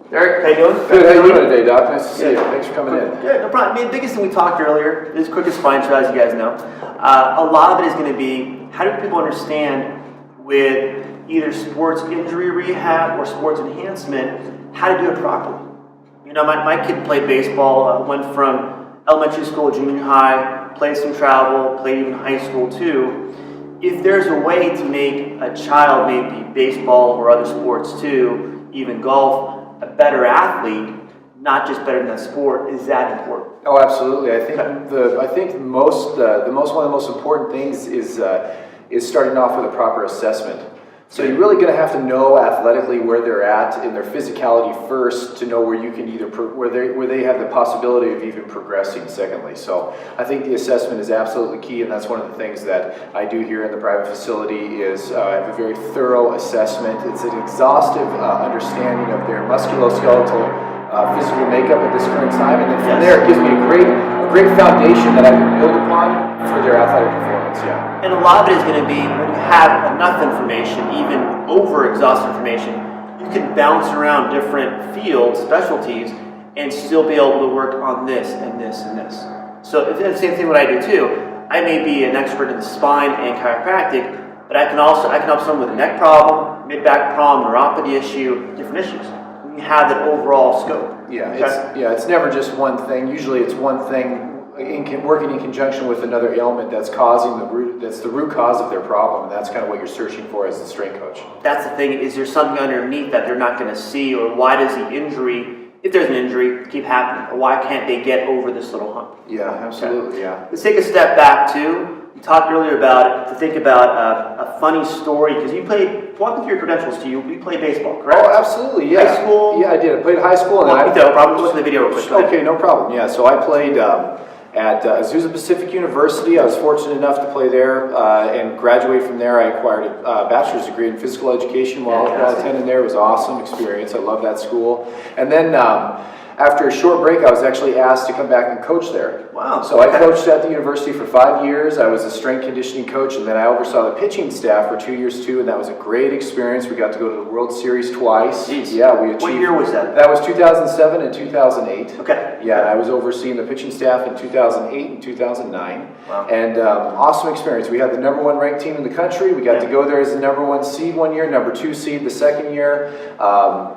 Eric, how you doing? Good, how you doing today, Doc? Nice to see you. Thanks for coming in. Good, no problem. I mean, the biggest thing we talked earlier is quick as spine show, as you guys know. A lot of it is going to be, how do people understand with either sports injury rehab or sports enhancement, how to do it properly? You know, my kid played baseball, went from elementary school, junior high, played some travel, played even high school too. If there's a way to make a child, maybe baseball or other sports too, even golf, a better athlete, not just better in that sport, is that important? Oh, absolutely. I think one of the most important things is starting off with a proper assessment. So you're really going to have to know athletically where they're at in their physicality first to know where you can either where they have the possibility of even progressing. Secondly, so I think the assessment is absolutely key, and that's one of the things that I do here in the private facility. Is I have a very thorough assessment. It's an exhaustive understanding of their musculoskeletal physical makeup at this current time, and then from there it gives me a great foundation that I can build upon for their athletic performance. Yeah. And a lot of it is going to be when you have enough information, even over-exhaustive information, you can bounce around different fields, specialties, and still be able to work on this and this and this. So it's the same thing what I do too. I may be an expert in spine and chiropractic, but I can help someone with a neck problem, mid-back problem, neuropathy issue, different issues. You have that overall scope. Yeah, it's never just one thing. Usually it's one thing working in conjunction with another ailment that's causing that's the root cause of their problem, and that's kind of what you're searching for as the strength coach. That's the thing. Is there something underneath that they're not going to see, or why does the injury, if there's an injury, keep happening, or why can't they get over this little hump? Yeah, absolutely. Okay. Yeah. Let's take a step back too. You talked earlier about to think about a funny story, because you played, walk me through your credentials to you played baseball, correct? Oh, absolutely, yeah. High school? Yeah, I did. I played high school. And Walk me through, probably look at the video real quick. Okay, no problem. Yeah, so I played at Azusa Pacific University. I was fortunate enough to play there and graduate from there. I acquired a bachelor's degree in physical education while attending there. It was an awesome experience. I love that school. And then after a short break, I was actually asked to come back and coach there. Wow. So I coached at the university for 5 years. I was a strength conditioning coach, and then I oversaw the pitching staff for 2 years too, and that was a great experience. We got to go to the World Series twice. Jeez. Yeah, we achieved. What year was that? That was 2007 and 2008. Okay. Yeah, and I was overseeing the pitching staff in 2008 and 2009. Wow. And awesome experience. We had the #1 ranked team in the country. We got to go there as the #1 seed one year, #2 seed the second year.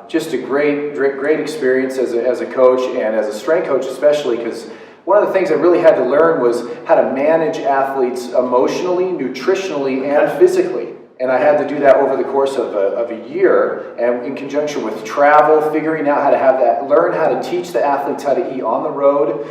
Just a great experience as a coach and as a strength coach, especially because one of the things I really had to learn was how to manage athletes emotionally, nutritionally, and physically. And I had to do that over the course of a year, and in conjunction with travel, figuring out how to learn how to teach the athletes how to eat on the road,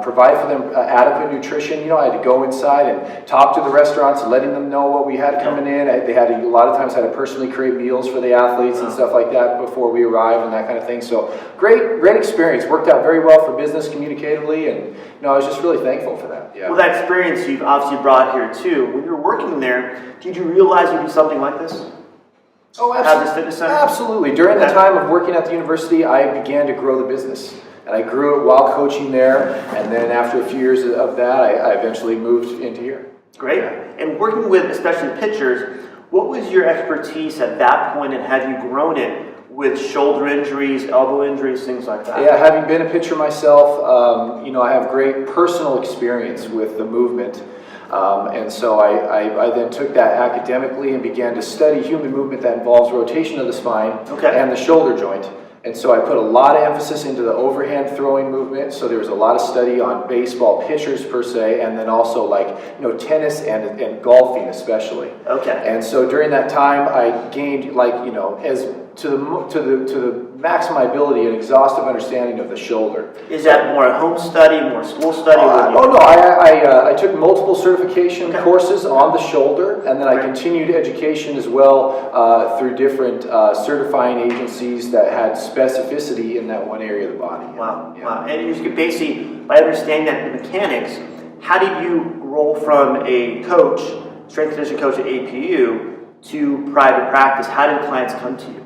provide for them adequate nutrition. You know, I had to go inside and talk to the restaurants, letting them know what we had coming in. They had a lot of times had to personally create meals for the athletes and stuff like that before we arrived and that kind of thing. So great experience. Worked out very well for business communicatively, and I was just really thankful for that. Yeah. Well, that experience you've obviously brought here too. When you were working there, did you realize you'd do something like this? Oh, Have this fitness center? absolutely. During the time of working at the university, I began to grow the business. And I grew it while coaching there. And then after a few years of that, I eventually moved into here. Great. And working with especially pitchers, what was your expertise at that point, and have you grown it with shoulder injuries, elbow injuries, things like that? Yeah, having been a pitcher myself, I have great personal experience with the movement. And so I then took that academically and began to study human movement that involves rotation of the spine and the shoulder joint. And so I put a lot of emphasis into the overhand throwing movement. So there was a lot of study on baseball pitchers per se, and then also tennis and golfing especially. Okay. And so during that time, I gained as to the maximum ability, an exhaustive understanding of the shoulder. Is that more a home study, more school study? I took multiple certification courses on the shoulder, and then I continued education as well through different certifying agencies that had specificity in that one area of the body. Wow. And you could basically, by understanding that the mechanics, how did you roll from a coach, strength conditioning coach at APU, to private practice? How did clients come to you?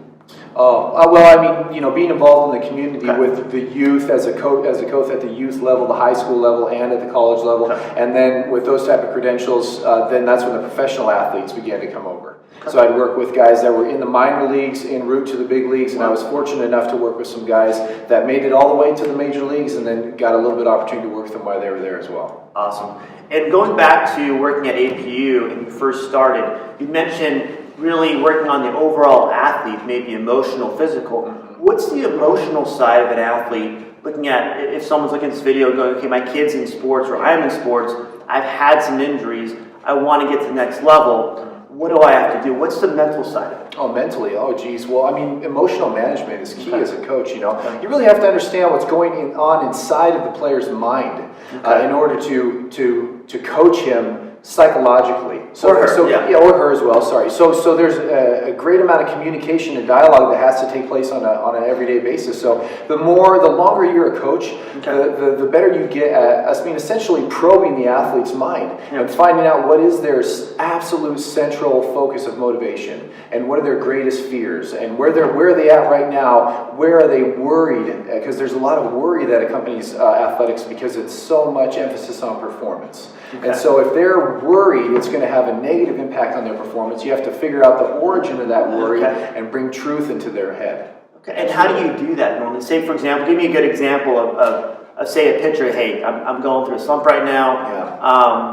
Being involved in the community with the youth as a coach at the youth level, the high school level, and at the college level, and then with those type of credentials, then that's when the professional athletes began to come over. So I'd work with guys that were in the minor leagues, en route to the big leagues, and I was fortunate enough to work with some guys that made it all the way to the major leagues and then got a little bit of opportunity to work with them while they were there as well. Awesome. And going back to working at APU and you first started, you mentioned really working on the overall athlete, maybe emotional, physical. What's the emotional side of an athlete? Looking at, if someone's looking at this video going, okay, my kid's in sports or I'm in sports, I've had some injuries, I want to get to the next level. What do I have to do? What's the mental side of it? Oh, mentally. Oh, geez. Well, I mean, emotional management is key as a coach, you know. You really have to understand what's going on inside of the player's mind in order to coach him psychologically. Or her as well, sorry. So there's a great amount of communication and dialogue that has to take place on an everyday basis. So the longer you're a coach, the better you get at, essentially probing the athlete's mind and finding out what is their absolute central focus of motivation and what are their greatest fears and where are they at right now, where are they worried, because there's a lot of worry that accompanies athletics because it's so much emphasis on performance. And so if they're worried, it's going to have a negative impact on their performance. You have to figure out the origin of that worry and bring truth into their head. Okay. And how do you do that normally? Say, for example, give me a good example of say, a pitcher, hey, I'm going through a slump right now.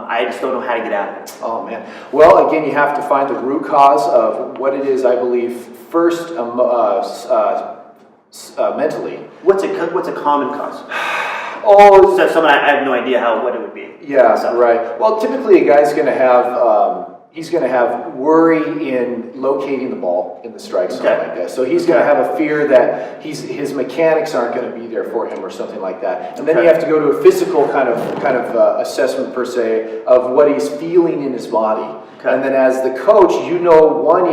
I just don't know how to get out of it. Oh, man. Well, again, you have to find the root cause of what it is, I believe, first mentally. What's a common cause? Oh, so someone I have no idea what it would be. Yeah, right. Well, typically a guy's going to have he's going to have worry in locating the ball in the strike zone like that. So he's going to have a fear that his mechanics aren't going to be there for him or something like that. And then you have to go to a physical kind of assessment per se of what he's feeling in his body. And then as the coach, you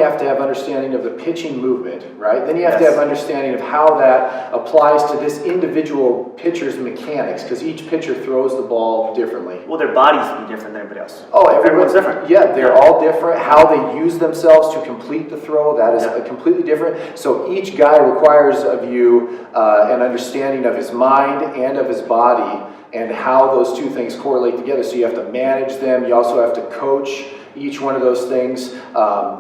have to have understanding of the pitching movement, right? Then you have to have understanding of how that applies to this individual pitcher's mechanics, because each pitcher throws the ball differently. Well, their bodies will be different than everybody else. Oh, everyone's different. Yeah, they're all different. How they use themselves to complete the throw, that is completely different. So each guy requires of you an understanding of his mind and of his body and how those two things correlate together. So you have to manage them. You also have to coach each one of those things,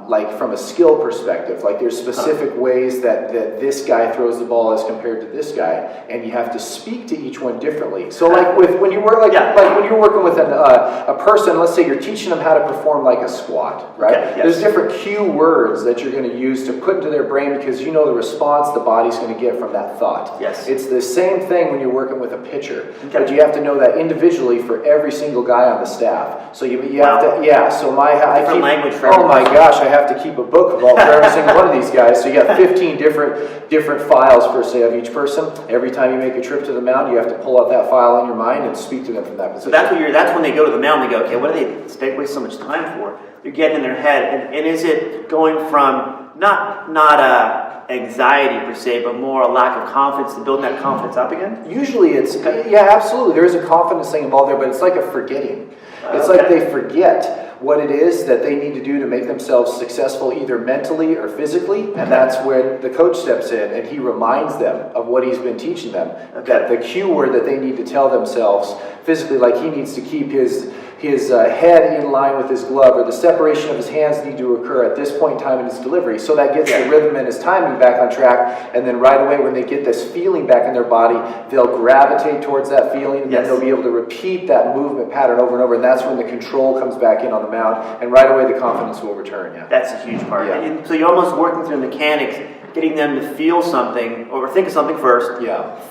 like from a skill perspective. Like there's specific ways that this guy throws the ball as compared to this guy, and you have to speak to each one differently. So like when you work like when you're working with a person, let's say you're teaching them how to perform like a squat, right? There's different cue words that you're going to use to put into their brain because you know the response the body's going to get from that thought. It's the same thing when you're working with a pitcher, but you have to know that individually for every single guy on the staff. So you have to, so language for oh my gosh, I have to keep a book for every single one of these guys. So you got 15 different files per se of each person. Every time you make a trip to the mound, you have to pull out that file in your mind and speak to them from that position. So that's when they go to the mound. They go, okay, what do they waste so much time for? They're getting in their head, and is it going from not anxiety per se, but more a lack of confidence to build that confidence up again? Usually it's absolutely. There is a confidence thing involved there, but it's like a forgetting. It's like they forget what it is that they need to do to make themselves successful either mentally or physically, and that's when the coach steps in and he reminds them of what he's been teaching them. That the cue word that they need to tell themselves physically, like he needs to keep his head in line with his glove, or the separation of his hands need to occur at this point in time in his delivery. So that gets the rhythm and his timing back on track, and then right away when they get this feeling back in their body, they'll gravitate towards that feeling, and then they'll be able to repeat that movement pattern over and over, and that's when the control comes back in on the mound, and right away the confidence will return. That's a huge part. And so you're almost working through mechanics, getting them to feel something, or think of something first,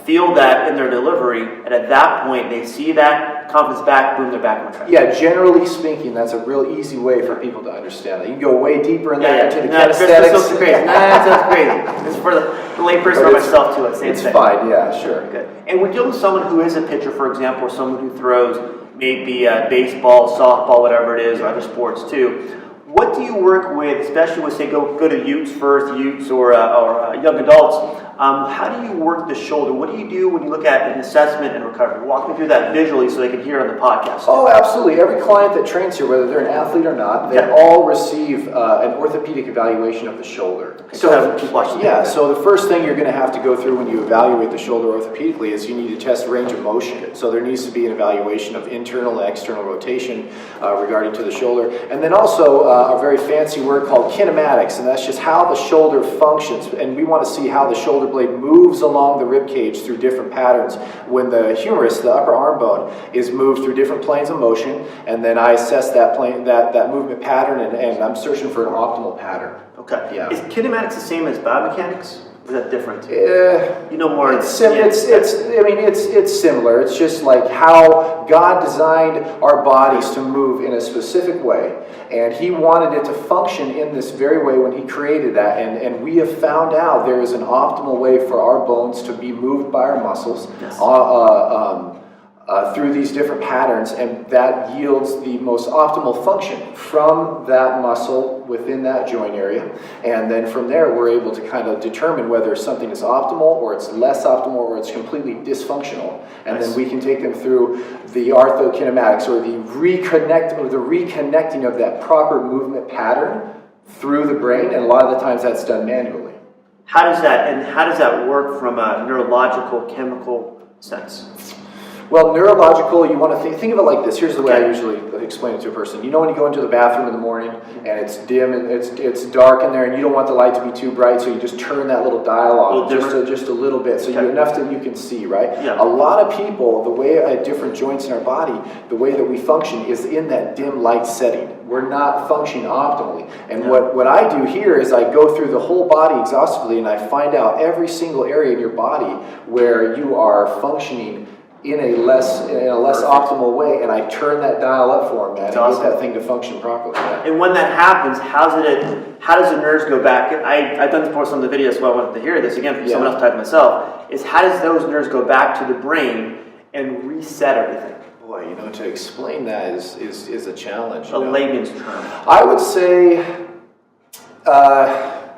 feel that in their delivery, and at that point they see that confidence back, boom, they're back on track. Generally speaking, that's a real easy way for people to understand that. You can go way deeper in there into the kinesthetics. That's so crazy. That's crazy. It's for the layperson or myself too. It's fine, sure. Good. And we're dealing with someone who is a pitcher, for example, or someone who throws maybe baseball, softball, whatever it is, or other sports too. What do you work with, especially with, say, go to youths first, or young adults? How do you work the shoulder? What do you do when you look at an assessment and recovery? Walk me through that visually so they can hear on the podcast. Oh, absolutely. Every client that trains here, whether they're an athlete or not, they all receive an orthopedic evaluation of the shoulder. So the first thing you're going to have to go through when you evaluate the shoulder orthopedically is you need to test range of motion. So there needs to be an evaluation of internal and external rotation regarding to the shoulder. And then also a very fancy word called kinematics, and that's just how the shoulder functions. And we want to see how the shoulder blade moves along the rib cage through different patterns. When the humerus, the upper arm bone, is moved through different planes of motion, and then I assess that plane, that movement pattern, and I'm searching for an optimal pattern. Okay. Yeah. Is kinematics the same as biomechanics? Or is that different? You know more. It's similar. It's just like how God designed our bodies to move in a specific way, and He wanted it to function in this very way when He created that. And we have found out there is an optimal way for our bones to be moved by our muscles. Yes. Through these different patterns, and that yields the most optimal function from that muscle within that joint area. And then from there, we're able to kind of determine whether something is optimal or it's less optimal or it's completely dysfunctional. And then we can take them through the orthokinematics, or the reconnecting of that proper movement pattern through the brain. And a lot of the times that's done manually. How does that work from a neurological, chemical sense? Well, neurological, you want to think of it like this. Here's the way I usually explain it to a person. You know when you go into the bathroom in the morning and it's dim and it's dark in there and you don't want the light to be too bright, so you just turn that little dial on just a little bit, so enough that you can see, right? Yeah. A lot of people, the way at different joints in our body, the way that we function is in that dim light setting. We're not functioning optimally. And what I do here is I go through the whole body exhaustively and I find out every single area in your body where you are functioning in a less optimal way, and I turn that dial up for them, man, and get that thing to function properly. Man. And when that happens, how does the nerves go back? I've done this before some of the videos, so I wanted to hear this again from someone else type myself. Is how does those nerves go back to the brain and reset everything? Boy, to explain that is a challenge. A layman's term. I would say.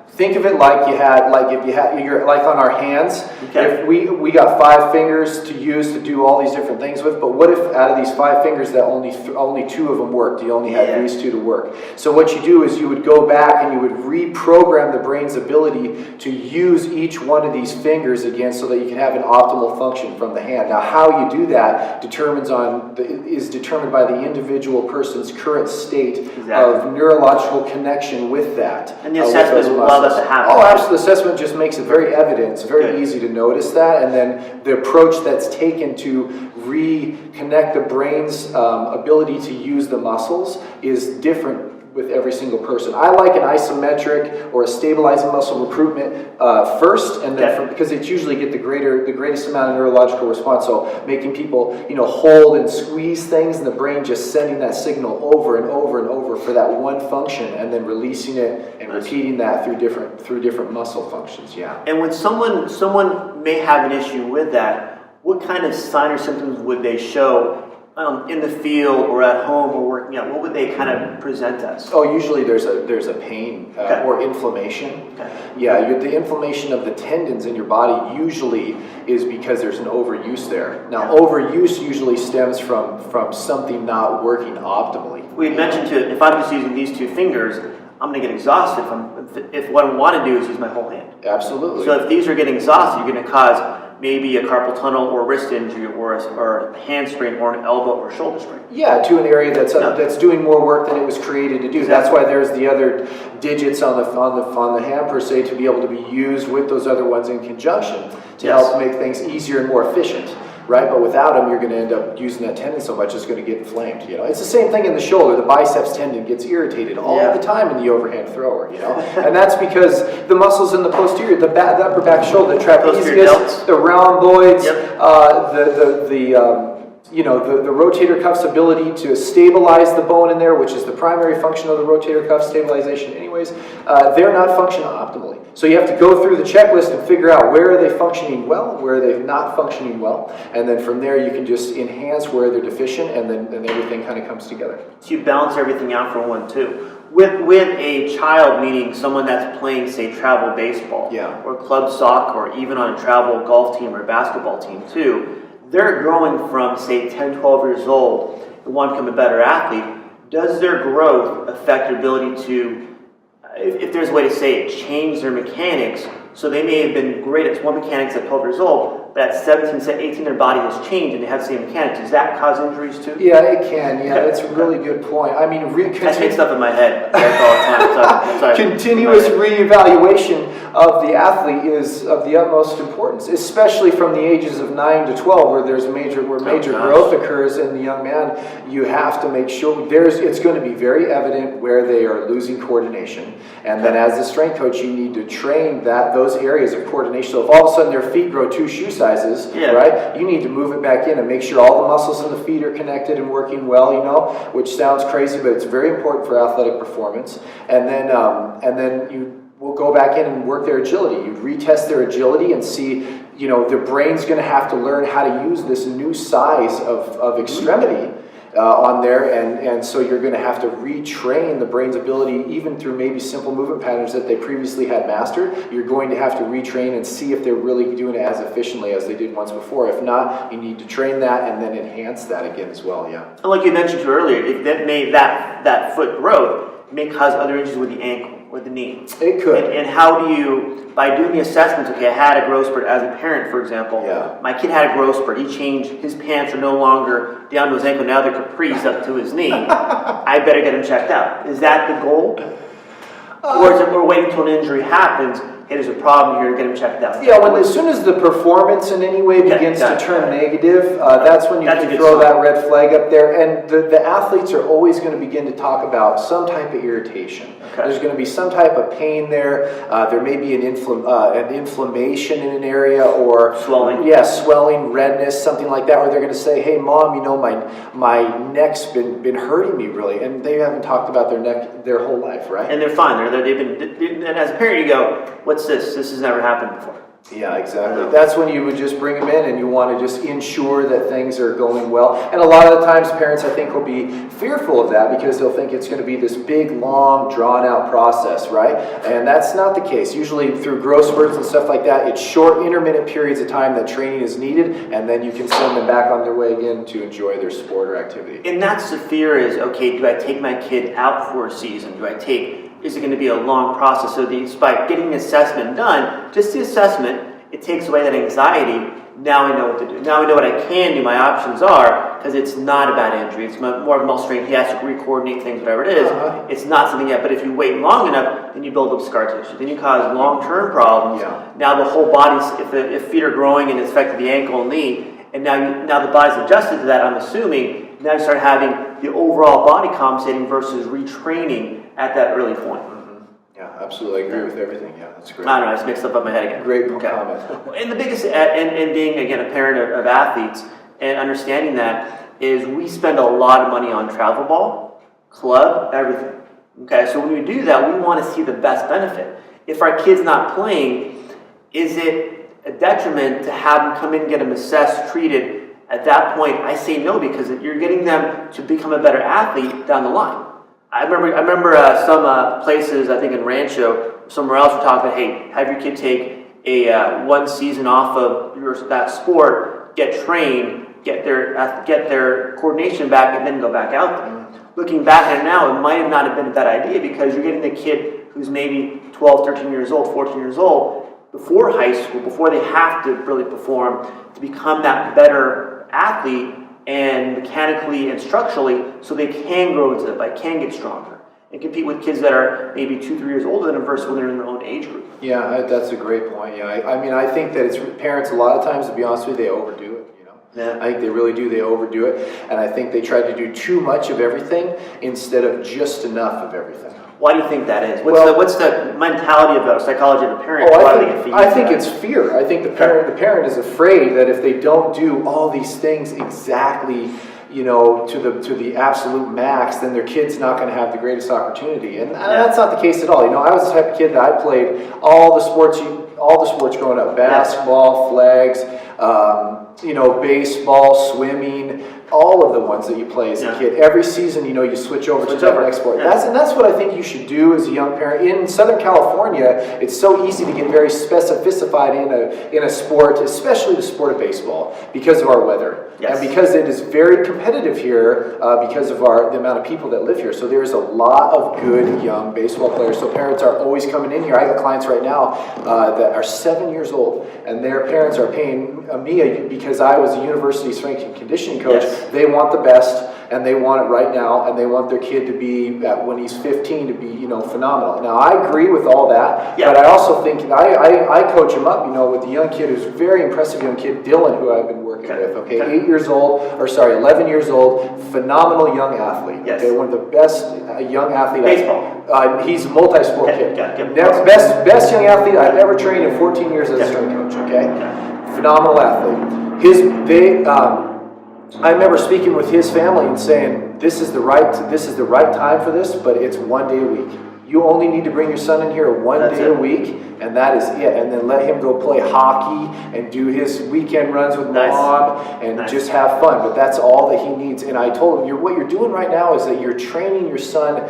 Think of it like you're like on our hands. Okay. If we got 5 fingers to use to do all these different things with, but what if out of these 5 fingers that only 2 of them worked? You only had these 2 to work. So what you do is you would go back and you would reprogram the brain's ability to use each one of these fingers again, so that you can have an optimal function from the hand. Now, how you do that is determined by the individual person's current state of neurological connection with that. And the assessment will allow that to happen. Oh, absolutely. The assessment just makes it very evident. It's very easy to notice that. And then the approach that's taken to reconnect the brain's ability to use the muscles is different with every single person. I like an isometric or a stabilizing muscle recruitment first, and then because it's usually get the greatest amount of neurological response. So making people hold and squeeze things, and the brain just sending that signal over and over and over for that one function, and then releasing it and repeating that through different muscle functions. Yeah. And when someone may have an issue with that, what kind of sign or symptoms would they show? In the field or at home or working out, what would they kind of present as? Oh, usually there's a pain or inflammation. Okay. Yeah, the inflammation of the tendons in your body usually is because there's an overuse there. Now, overuse usually stems from something not working optimally. We had mentioned if I'm just using these 2 fingers, I'm going to get exhausted if what I want to do is use my whole hand. Absolutely. So if these are getting exhausted, you're going to cause maybe a carpal tunnel or wrist injury or a hand sprain or an elbow or shoulder sprain. Yeah, to an area that's doing more work than it was created to do. Exactly. That's why there's the other digits on the hand per se, to be able to be used with those other ones in conjunction to help make things easier and more efficient. Right, but without them, you're going to end up using that tendon so much it's going to get inflamed. It's the same thing in the shoulder. The biceps tendon gets irritated all the time in the overhand thrower. And that's because the muscles in the posterior, the upper back shoulder, the trapezius, the rhomboids, the rotator cuff's ability to stabilize the bone in there, which is the primary function of the rotator cuff stabilization anyways, they're not functioning optimally. So you have to go through the checklist and figure out where are they functioning well, where are they not functioning well, and then from there you can just enhance where they're deficient, and then everything kind of comes together. So you balance everything out for 1, 2. With a child, meaning someone that's playing, say, travel baseball, Yeah. or club soccer, or even on a travel golf team or basketball team too, they're growing from, say, 10, 12 years old and want to become a better athlete. Does their growth affect their ability to, if there's a way to say it, change their mechanics? So they may have been great at one mechanics at 12 years old, but at 17, 18, their body has changed and they have the same mechanics. Does that cause injuries too? Yeah, it can. Yeah, that's a really good point. I mean, I take stuff in my head like, all the time. Sorry. Continuous reevaluation of the athlete is of the utmost importance, especially from the ages of 9 to 12, where there's major growth occurs in the young man. You have to make sure it's going to be very evident where they are losing coordination, and then as the strength coach, you need to train those areas of coordination. So if all of a sudden their feet grow 2 shoe sizes, right, you need to move it back in and make sure all the muscles in the feet are connected and working well. Which sounds crazy, but it's very important for athletic performance. And then you will go back in and work their agility. You retest their agility and see, their brain's going to have to learn how to use this new size of extremity on there, and so you're going to have to retrain the brain's ability, even through maybe simple movement patterns that they previously had mastered. You're going to have to retrain and see if they're really doing it as efficiently as they did once before. If not, you need to train that and then enhance that again as well. Yeah. And like you mentioned earlier, if that foot growth may cause other injuries with the ankle or the knee. It could. And how do you, by doing the assessments, okay, I had a growth spurt as a parent, for example. Yeah. My kid had a growth spurt. He changed, his pants are no longer down to his ankle, now they're capris up to his knee. I better get him checked out. Is that the goal? Or is it we're waiting until an injury happens, hey, there's a problem here, get him checked out? Yeah, as soon as the performance in any way begins to turn negative, that's when you can throw that red flag up there. And the athletes are always going to begin to talk about some type of irritation. Okay. There's going to be some type of pain there. There may be an inflammation in an area, or swelling. Yeah, swelling, redness, something like that, where they're going to say, hey, Mom, my neck's been hurting me really. And they haven't talked about their neck their whole life, right? And they're fine. And as a parent, you go, what's this? This has never happened before. Yeah, exactly. That's when you would just bring them in and you want to just ensure that things are going well. And a lot of the times parents, I think, will be fearful of that because they'll think it's going to be this big, long, drawn-out process, right? And that's not the case. Usually through growth spurts and stuff like that, it's short, intermittent periods of time that training is needed, and then you can send them back on their way again to enjoy their sport or activity. And that's the fear is, okay, do I take my kid out for a season? Is it going to be a long process? So by getting the assessment done, just the assessment, it takes away that anxiety. Now I know what to do. Now I know what I can do, my options are, because it's not a bad injury. It's more of a muscle strain. He has to re-coordinate things, whatever it is. It's not something yet. But if you wait long enough, then you build up scar tissue. Then you cause long-term problems. Yeah. Now the whole body, if feet are growing and it's affected the ankle and knee, and now the body's adjusted to that, I'm assuming, now you start having the overall body compensating versus retraining at that early point. Yeah, absolutely. I agree with everything. Yeah, that's great. I don't know, I just mixed up my head again. Great comment. And the biggest, and being, again, a parent of athletes, and understanding that, is we spend a lot of money on travel ball, club, everything. Okay, so when we do that, we want to see the best benefit. If our kid's not playing, is it a detriment to have them come in and get them assessed, treated? At that point, I say no, because you're getting them to become a better athlete down the line. I remember some places, I think in Rancho, somewhere else, were talking about, hey, have your kid take a 1 season off of that sport, get trained, get their coordination back, and then go back out there. Looking back at it now, it might have not have been a bad idea, because you're getting the kid who's maybe 12, 13 years old, 14 years old, before high school, before they have to really perform, to become that better athlete, and mechanically and structurally, so they can grow into it, can get stronger, and compete with kids that are maybe 2-3 years older than them versus when they're in their own age group. Yeah, that's a great point. Yeah, I mean, I think that it's parents a lot of times, to be honest with you, they overdo it. Yeah. I think they really do. They overdo it, and I think they try to do too much of everything instead of just enough of everything. Why do you think that is? What's the mentality of the psychology of the parent? I think it's fear. I think the parent is afraid that if they don't do all these things exactly, to the absolute max, then their kid's not going to have the greatest opportunity. And that's not the case at all. I was the type of kid that I played all the sports growing up: basketball, flags. baseball, swimming, all of the ones that you play as a kid. Every season, you switch over to that next sport. That's what I think you should do as a young parent. In Southern California, it's so easy to get very specified in a sport, especially the sport of baseball, because of our weather. Yes. And because it is very competitive here, because of the amount of people that live here. So there's a lot of good young baseball players. So parents are always coming in here. I got clients right now that are 7 years old, and their parents are paying me because I was a university strength and conditioning coach. Yes. They want the best, and they want it right now, and they want their kid to be, when he's 15, to be, phenomenal. Now, I agree with all that, but I also think, I coach him up, with the young kid who's a very impressive young kid, Dylan, who I've been working with, 11 years old, phenomenal young athlete, one of the best young athletes. Baseball. He's a multi-sport kid. Best young athlete I've ever trained in 14 years as a strength coach, Phenomenal athlete. I remember speaking with his family and saying, this is the right time for this, but it's 1 day a week. You only need to bring your son in here one day a week, and that is it. And then let him go play hockey and do his weekend runs with mom and just have fun. But that's all that he needs. And I told him, what you're doing right now is that you're training your son,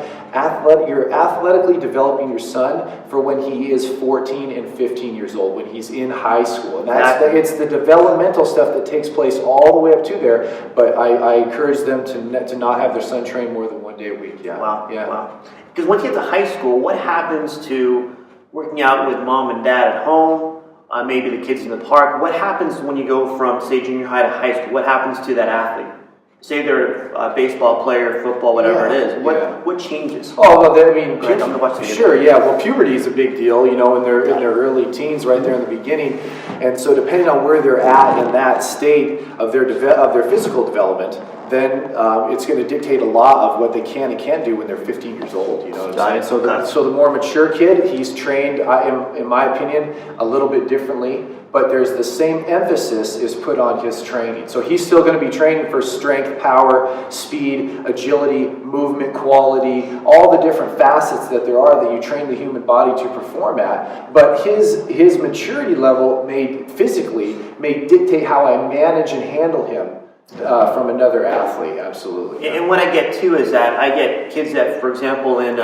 you're athletically developing your son for when he is 14 and 15 years old, when he's in high school. And it's the developmental stuff that takes place all the way up to there. But I encourage them to not have their son train more than 1 day a week. Wow. Because once you get to high school, what happens to working out with mom and dad at home, maybe the kids in the park? What happens when you go from, say, junior high to high school? What happens to that athlete? Say they're a baseball player, football, whatever it is. What changes? Oh, well, sure, yeah. Well, puberty is a big deal, in their early teens, right there in the beginning. And so depending on where they're at in that state of their physical development, then it's going to dictate a lot of what they can and can't do when they're 15 years old. You know what I'm saying? So the more mature kid, he's trained, in my opinion, a little bit differently. But there's the same emphasis is put on his training. So he's still going to be training for strength, power, speed, agility, movement, quality, all the different facets that there are that you train the human body to perform at. But his maturity level may dictate how I manage and handle him. From another athlete, absolutely. And what I get too is that I get kids that, for example, in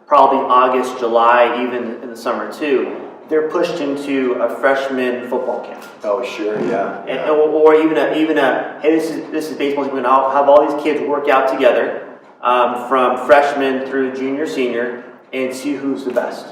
probably August, July, even in the summer too, they're pushed into a freshman football camp. Oh, sure, yeah. Or even hey, this is baseball. We're going to have all these kids work out together from freshman through junior, senior, and see who's the best.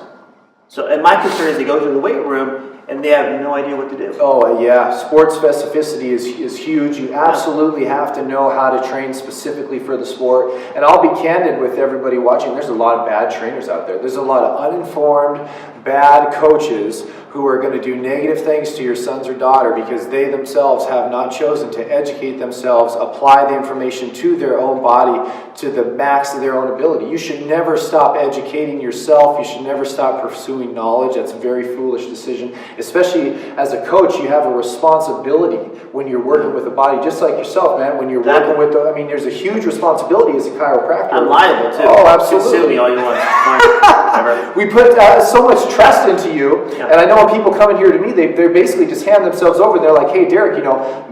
So, and my concern is they go to the weight room and they have no idea what to do. Oh, yeah. Sports specificity is huge. You absolutely have to know how to train specifically for the sport. And I'll be candid with everybody watching. There's a lot of bad trainers out there. There's a lot of uninformed, bad coaches who are going to do negative things to your sons or daughter because they themselves have not chosen to educate themselves, apply the information to their own body to the max of their own ability. You should never stop educating yourself. You should never stop pursuing knowledge. That's a very foolish decision. Especially as a coach, you have a responsibility when you're working with a body, just like yourself, man. When you're working with there's a huge responsibility as a chiropractor. I'm liable too. Oh, absolutely. Sue me all you want. We put so much trust into you, and I know when people come in here to me, they basically just hand themselves over, and they're like, hey, Derek,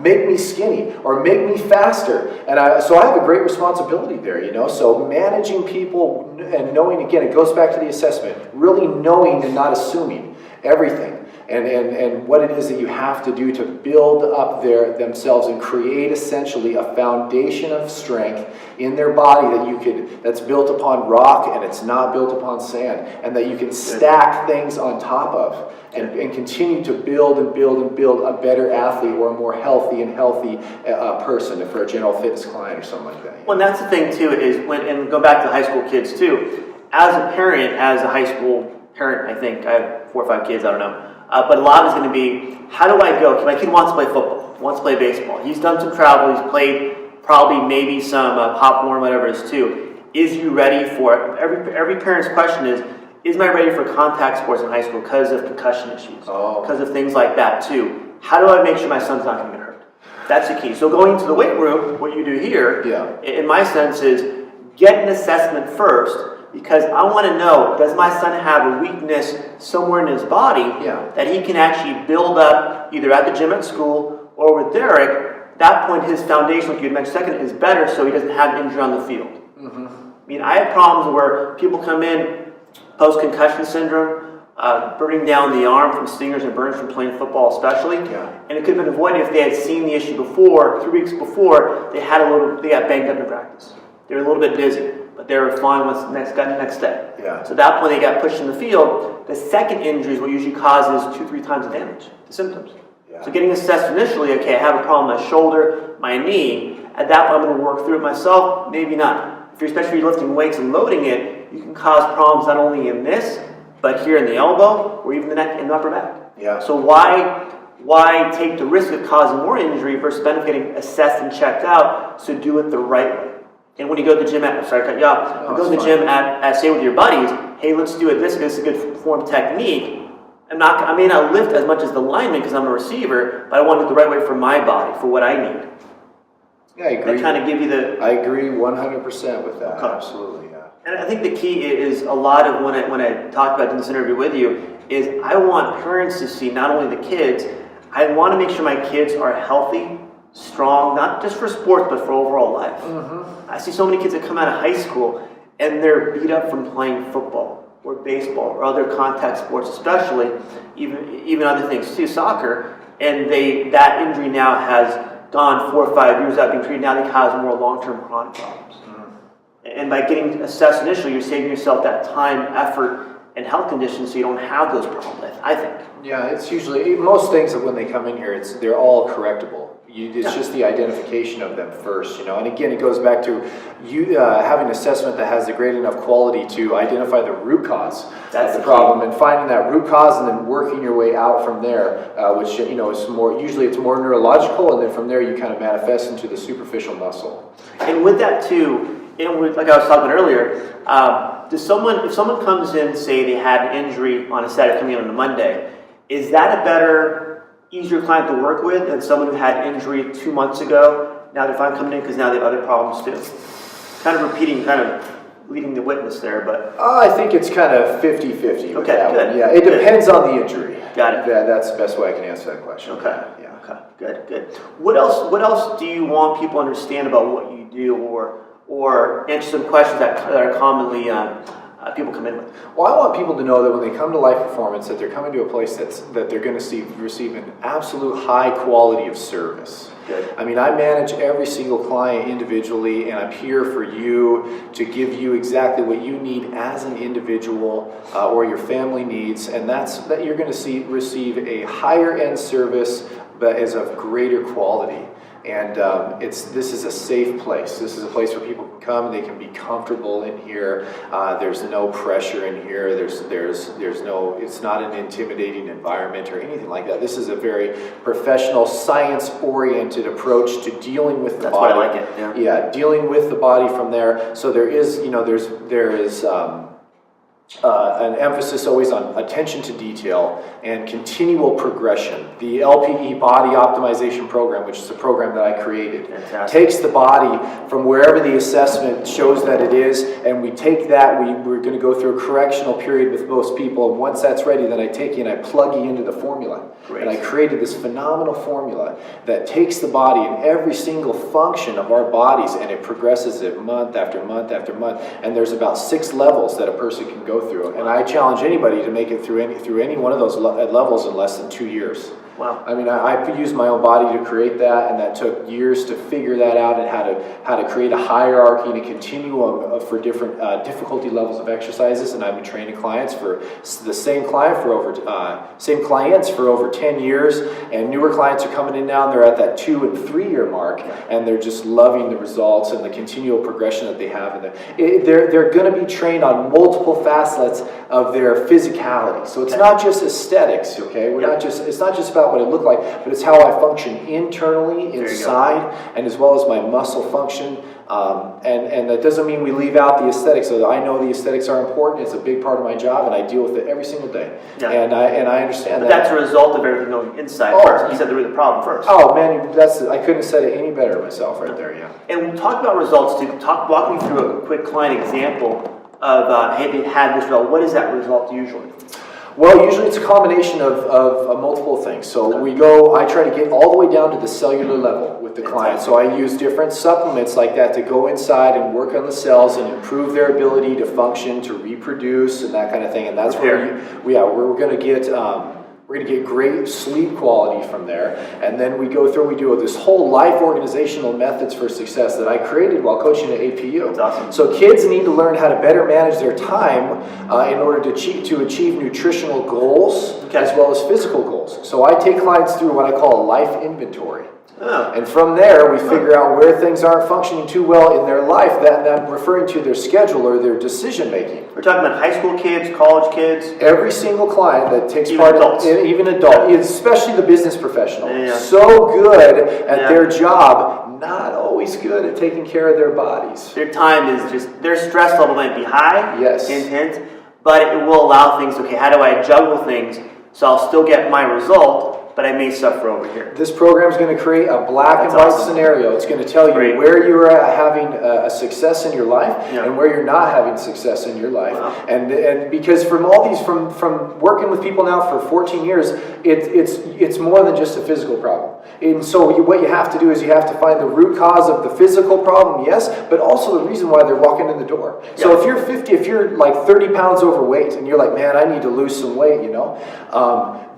make me skinny, or make me faster. And so I have a great responsibility there, So managing people and knowing, again, it goes back to the assessment, really knowing and not assuming everything. And what it is that you have to do to build up themselves and create essentially a foundation of strength in their body that's built upon rock and it's not built upon sand, and that you can stack things on top of and continue to build a better athlete or a more healthy person for a general fitness client or something like that. Well, and that's the thing too, is and go back to high school kids too. As a parent, as a high school parent, I think I have 4 or 5 kids, I don't know. But a lot is going to be, how do I go? My kid wants to play football, wants to play baseball. He's done some travel. He's played probably maybe some popcorn, whatever it is too. Is you ready for it? Every parent's question is I ready for contact sports in high school because of concussion issues, because of things like that too? How do I make sure my son's not going to get hurt? That's the key. So going to the weight room, what you do here, in my sense, is get an assessment first. Because I want to know, does my son have a weakness somewhere in his body that he can actually build up either at the gym at school Or with Derek, at that point his foundation, like you had mentioned second, is better, so he doesn't have injury on the field. I mean, I have problems where people come in post-concussion syndrome, burning down the arm from stingers and burns from playing football especially. And it could have been avoided if they had seen the issue before, 3 weeks before, they got banged up in practice. They were a little bit dizzy, but they were fine once the next day. So at that point they got pushed in the field. The second injury is what usually causes 2-3 times the damage, the symptoms. So getting assessed initially, okay, I have a problem with my shoulder, my knee. At that point I'm going to work through it myself, maybe not. Especially if you're lifting weights and loading it, you can cause problems not only in this, but here in the elbow, or even the neck and the upper back. So why take the risk of causing more injury versus benefiting assessed and checked out, so do it the right way. And when you go to the gym go to the gym at say with your buddies, hey, let's do it this is a good form technique. I may not lift as much as the lineman because I'm a receiver, but I want to do it the right way for my body, for what I need. Yeah, I agree. They kind of give you the... I agree 100% with that. Absolutely, yeah. And I think the key is a lot of when I talk about in this interview with you is I want parents to see not only the kids, I want to make sure my kids are healthy, strong, not just for sports, but for overall life. I see so many kids that come out of high school and they're beat up from playing football or baseball or other contact sports, especially, even other things too, soccer, and that injury now has gone 4 or 5 years without being treated. Now they cause more long-term chronic problems. And by getting assessed initially, you're saving yourself that time, effort, and health conditions so you don't have those problems, I think. Yeah, it's usually, most things that when they come in here, they're all correctable. It's just the identification of them first, And again, it goes back to you having an assessment that has a great enough quality to identify the root cause of the problem, and finding that root cause, and then working your way out from there, which is more usually it's more neurological, and then from there you kind of manifest into the superficial muscle. And with that too, like I was talking earlier, if someone comes in, say they had an injury on a Saturday coming in on a Monday, is that a better, easier client to work with than someone who had an injury 2 months ago? Now they're fine coming in because now they have other problems too. Kind of leading the witness there, but... I think it's kind of 50-50 with that good. One. Yeah, it depends on the injury. Got it. That's the best way I can answer that question. Okay. Yeah. Okay. Good. What else do you want people to understand about what you do, or answer some questions that are commonly people come in with? Well, I want people to know that when they come to Life Performance, that they're coming to a place that they're going to receive an absolute high quality of service. Good. I mean, I manage every single client individually, and I'm here for you to give you exactly what you need as an individual or your family needs, and that you're going to receive a higher end service that is of greater quality. And this is a safe place. This is a place where people can come and they can be comfortable in here. There's no pressure in here. There's no. It's not an intimidating environment or anything like that. This is a very professional, science-oriented approach to dealing with the body. That's why I like it. Yeah, dealing with the body from there. So there is, there is. An emphasis always on attention to detail and continual progression. The LPE Body Optimization Program, which is a program that I created, takes the body from wherever the assessment shows that it is, and we take that, we're going to go through a correctional period with most people, and once that's ready, then I take you and I plug you into the formula. Great. And I created this phenomenal formula that takes the body and every single function of our bodies, and it progresses it month after month after month, and there's about 6 levels that a person can go through, and I challenge anybody to make it through any one of those levels in less than 2 years. Wow. I mean, I used my own body to create that, and that took years to figure that out, and how to create a hierarchy and a continuum for different difficulty levels of exercises. And I've been training clients for the same clients for over 10 years, and newer clients are coming in now, and they're at that 2 and 3 year mark, and they're just loving the results and the continual progression that they have. And they're going to be trained on multiple facets of their physicality. So it's not just aesthetics, okay? It's not just about what I look like, but it's how I function internally, inside, and as well as my muscle function. And that doesn't mean we leave out the aesthetics. So I know the aesthetics are important. It's a big part of my job, and I deal with it every single day. Yeah. And I understand but that. That's a result of everything going inside first. You said the root of the problem first. Oh man, I couldn't have said it any better myself right there. Yeah. And we'll talk about results too. Walk me through a quick client example of hey, they had this result. What is that result usually? Well, usually it's a combination of multiple things. So I try to get all the way down to the cellular level with the client. So I use different supplements like that to go inside and work on the cells and improve their ability to function, to reproduce, and that kind of thing. And that's where we're going to get great sleep quality from there. And then we do this whole life organizational methods for success that I created while coaching at APU. That's awesome. So kids need to learn how to better manage their time in order to achieve nutritional goals as well as physical goals. So I take clients through what I call a life inventory. Oh. And from there, we figure out where things aren't functioning too well in their life. That I'm referring to their schedule or their decision making. We're talking about high school kids, college kids. Every single client that takes Even part, adults. even adult, especially the business professional, Yeah. so good at their job, not always good at taking care of their bodies. Their time is their stress level might be high, Yes. intense, but it will allow things, how do I juggle things so I'll still get my result, but I may suffer over here. This program is going to create a black and white scenario. It's going to tell you where you're having a success in your life and where you're not having success in your life. Wow. And because from working with people now for 14 years, it's more than just a physical problem. And so what you have to do is you have to find the root cause of the physical problem, yes, but also the reason why they're walking in the door. So if you're 50, if you're like 30 pounds overweight and you're like, man, I need to lose some weight,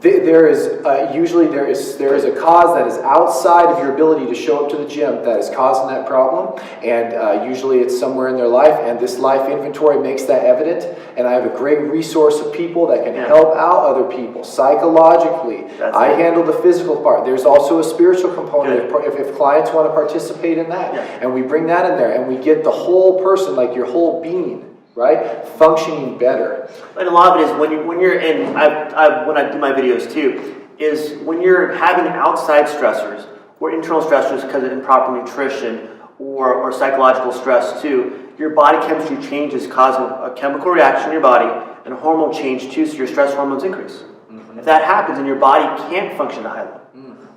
there is a cause that is outside of your ability to show up to the gym that is causing that problem, and usually it's somewhere in their life, and this life inventory makes that evident. And I have a great resource of people that can help out other people psychologically. I handle the physical part. There's also a spiritual component if clients want to participate in that, and we bring that in there, and we get the whole person, like your whole being, right, functioning better. And a lot of it is when you're in, when I do my videos too, is when you're having outside stressors or internal stressors because of improper nutrition or psychological stress too, your body chemistry changes causing a chemical reaction in your body and a hormone change too, so your stress hormones increase. Mm-hmm. If that happens and your body can't function at a high level,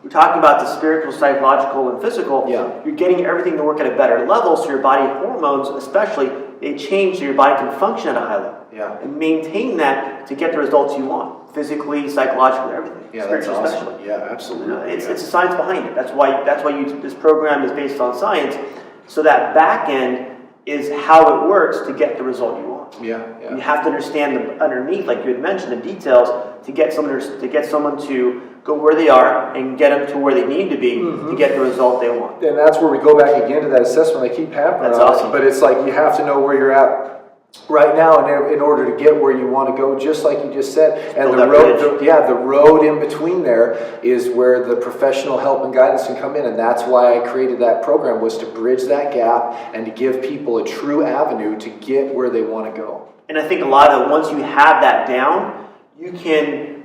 we're talking about the spiritual, psychological, and physical. You're getting everything to work at a better level, so your body hormones, especially, they change so your body can function at a high level. And maintain that to get the results you want, physically, psychologically, everything. That's awesome. Especially. Yeah, absolutely. It's a science behind it. That's why this program is based on science. So that back end is how it works to get the result you want. You have to understand the underneath, like you had mentioned, the details to get someone to go where they are and get them to where they need to be to get the result they want. And that's where we go back again to that assessment. I keep hammering That's on awesome. it, but it's like you have to know where you're at right now in order to get where you want to go, just like you just said. And the road in between there is where the professional help and guidance can come in, and that's why I created that program, was to bridge that gap and to give people a true avenue to get where they want to go. And I think a lot of it, once you have that down, you can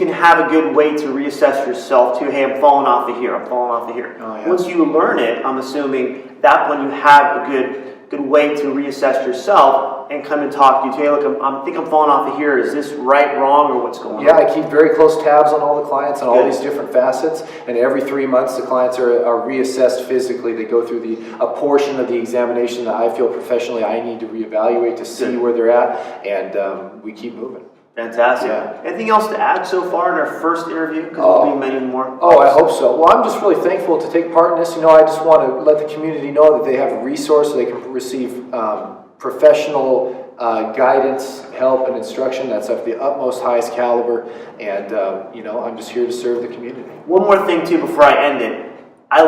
have a good way to reassess yourself too. Hey, I'm falling off of here. Once you learn it, I'm assuming that when you have a good way to reassess yourself and come and talk to you. Hey, look, I think I'm falling off of here. Is this right, wrong, or what's going on? I keep very close tabs on all the clients and all these different facets. And every 3 months, the clients are reassessed physically. They go through a portion of the examination that I feel professionally I need to reevaluate to see where they're at, and we keep moving. Fantastic. Anything else to add so far in our first interview? Because there'll be many more. I hope so. Well, I'm just really thankful to take part in this. I just want to let the community know that they have a resource so they can receive professional guidance, help, and instruction that's of the utmost highest caliber. And I'm just here to serve the community. One more thing too before I end it. I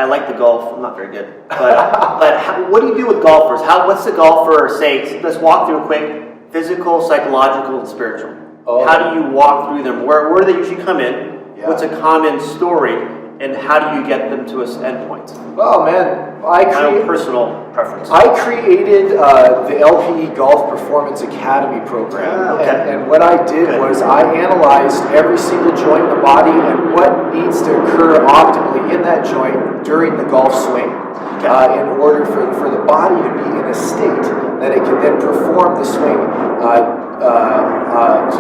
like the golf. I'm not very good, but what do you do with golfers? What's the golfer say? Let's walk through a quick. Physical, psychological, and spiritual. How do you walk through them? Where do they usually come in? What's a common story? And how do you get them to an endpoint? Oh man, my own personal preference. I created the LPE Golf Performance Academy program. And what I did was I analyzed every single joint in the body and what needs to occur optimally in that joint during the golf swing. In order for the body to be in a state that it can then perform the swing to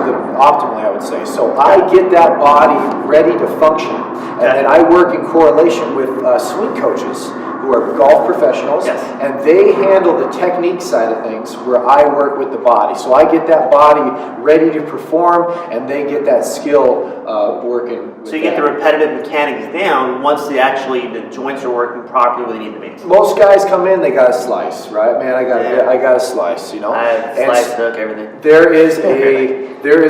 the optimally, I would say. So I get that body ready to function, and then I work in correlation with swing coaches who are golf professionals, Yes. and they handle the technique side of things where I work with the body. So I get that body ready to perform, and they get that skill working with So you get the repetitive mechanics down once the joints are working properly where they need to be. Most guys come in, they got a slice, right? Man, I got a slice, you know? I have slice, hook, everything. There is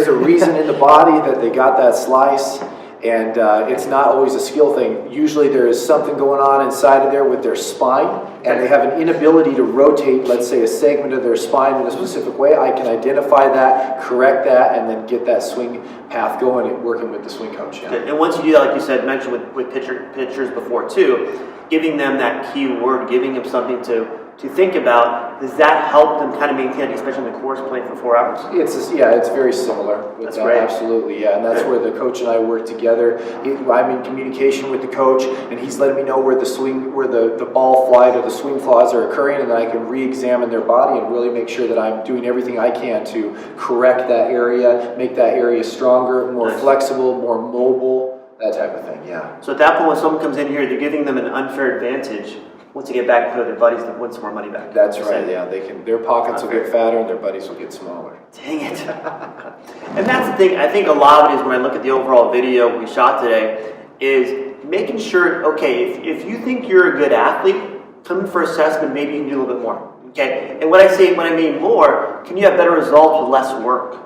a reason in the body that they got that slice, and it's not always a skill thing. Usually there is something going on inside of there with their spine, and they have an inability to rotate, let's say, a segment of their spine in a specific way. I can identify that, correct that, and then get that swing path going and working with the swing coach. Yeah. And once you do that, like you said, mentioned with pitchers before too, giving them that key word, giving them something to think about, does that help them kind of maintain, especially in the course playing for 4 hours? It's very similar with That's that, great. Absolutely, yeah, and that's where the coach and I work together. I'm in communication with the coach, and he's letting me know where the ball flight or the swing flaws are occurring, and then I can re-examine their body and really make sure that I'm doing everything I can to correct that area, make that area stronger, more flexible, more mobile, that type of thing, yeah. So at that point, when someone comes in here, they're giving them an unfair advantage. Once they get back and play with their buddies, they win some more money back. That's right, yeah. Their pockets will get fatter and their buddies will get smaller. Dang it. And that's the thing, I think a lot of it is when I look at the overall video we shot today, is making sure, okay, if you think you're a good athlete, come in for assessment, maybe you can do a little bit more. Okay? And when I mean more, can you have better results with less work?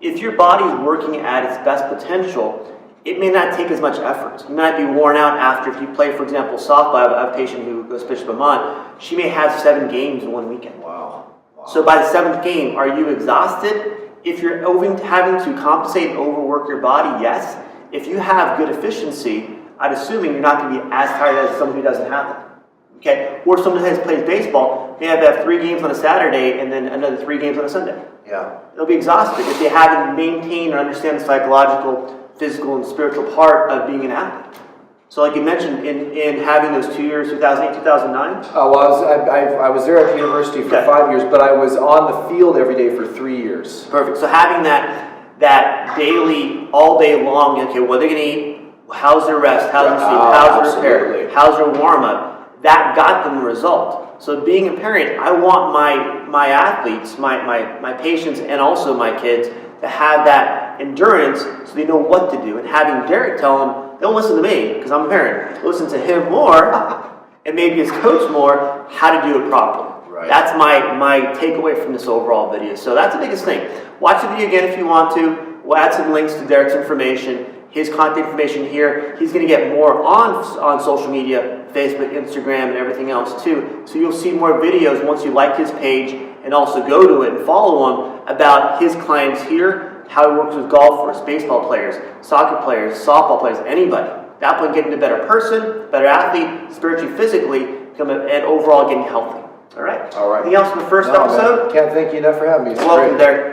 If your body's working at its best potential, it may not take as much effort. You might be worn out after, if you play, for example, softball. I have a patient who goes to Bishop Vermont. She may have 7 games in one weekend. Wow. So by the 7th game, are you exhausted? If you're having to compensate and overwork your body, yes. If you have good efficiency, I'm assuming you're not going to be as tired as someone who doesn't have that. Okay? Or someone who plays baseball, they have 3 games on a Saturday and then another 3 games on a Sunday. Yeah. They'll be exhausted if they haven't maintained or understand the psychological, physical, and spiritual part of being an athlete. So like you mentioned, in having those 2 years, 2008, 2009? Well, I was there at the university for 5 years, but I was on the field every day for 3 years. Perfect. So having that daily, all day long, okay, what are they going to eat? How's their rest? How's their sleep? How's their repair? How's their warm-up? That got them the result. So being a parent, I want my athletes, my patients, and also my kids to have that endurance so they know what to do. And having Derek tell them, don't listen to me because I'm a parent. Listen to him more and maybe his coach more how to do it properly. Right. That's my takeaway from this overall video. So that's the biggest thing. Watch the video again if you want to. We'll add some links to Derek's information, his contact information here. He's going to get more on social media, Facebook, Instagram, and everything else too. So you'll see more videos once you like his page and also go to it and follow him about his clients here, how he works with golfers, baseball players, soccer players, softball players, anybody. That point, getting a better person, better athlete, spiritually, physically, and overall getting healthy. All right? All right. Anything else from the first episode? Man. Can't thank you enough for having me. Welcome, Derek.